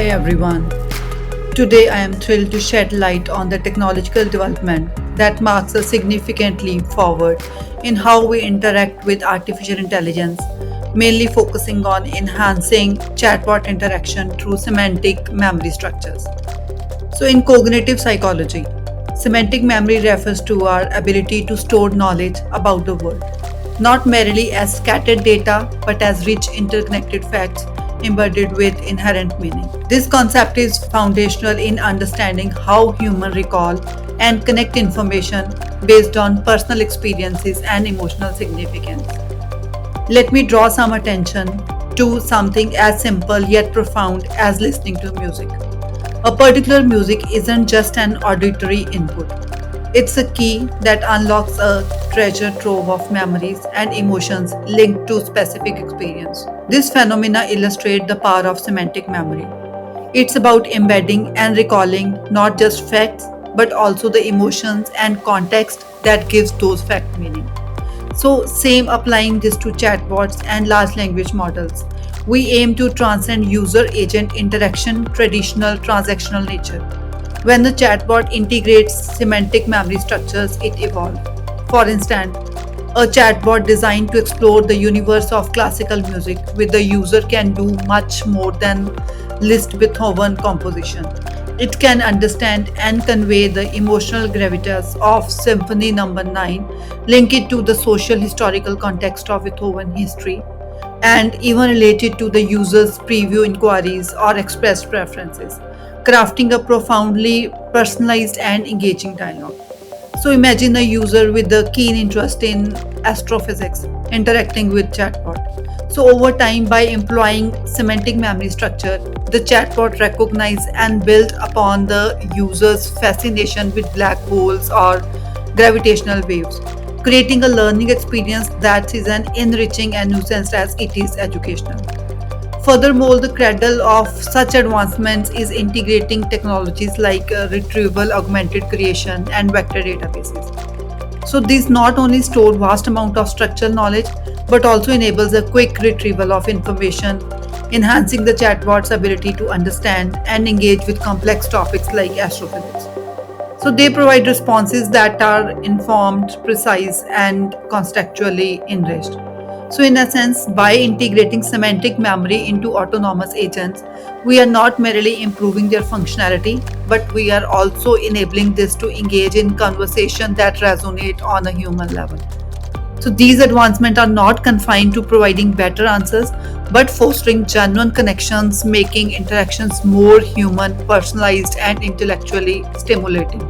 Hi everyone. Today I am thrilled to shed light on the technological development that marks a significant leap forward in how we interact with artificial intelligence, mainly focusing on enhancing chatbot interaction through semantic memory structures. So, in cognitive psychology, semantic memory refers to our ability to store knowledge about the world, not merely as scattered data, but as rich interconnected facts embedded with inherent meaning. This concept is foundational in understanding how humans recall and connect information based on personal experiences and emotional significance. Let me draw some attention to something as simple yet profound as listening to music. A particular music isn't just an auditory input. It's a key that unlocks a treasure trove of memories and emotions linked to specific experience. This phenomena illustrates the power of semantic memory. It's about embedding and recalling not just facts but also the emotions and context that gives those facts meaning. So, same applying this to chatbots and large language models. We aim to transcend user agent interaction traditional transactional nature. When the chatbot integrates semantic memory structures, it evolves. For instance, a chatbot designed to explore the universe of classical music, with the user can do much more than list Beethoven composition. It can understand and convey the emotional gravitas of Symphony Number 9, link it to the social historical context of Beethoven history, and even relate it to the user's preview inquiries or expressed preferences, crafting a profoundly personalized and engaging dialogue. So imagine a user with a keen interest in astrophysics interacting with chatbot. So over time, by employing semantic memory structure, the chatbot recognize and build upon the user's fascination with black holes or gravitational waves, creating a learning experience that is as enriching and nuanced as it is educational. Furthermore, the cradle of such advancements is integrating technologies like retrieval augmented creation and vector databases. So these not only store vast amount of structural knowledge but also enables a quick retrieval of information, enhancing the chatbot's ability to understand and engage with complex topics like astrophysics. So they provide responses that are informed, precise, and contextually enriched. So, in a sense, by integrating semantic memory into autonomous agents, we are not merely improving their functionality, but we are also enabling this to engage in conversation that resonate on a human level. So these advancements are not confined to providing better answers, but fostering genuine connections, making interactions more human, personalized, and intellectually stimulating.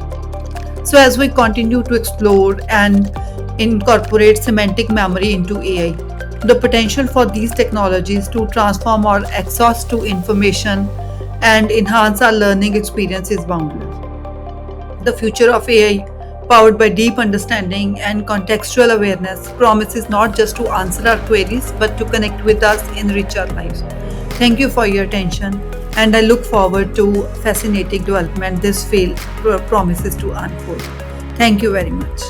So as we continue to explore and incorporate semantic memory into AI, the potential for these technologies to transform our access to information and enhance our learning experience is boundless. The future of AI, powered by deep understanding and contextual awareness, promises not just to answer our queries but to connect with us, enrich our lives. Thank you for your attention, and I look forward to fascinating development this field promises to unfold. Thank you very much.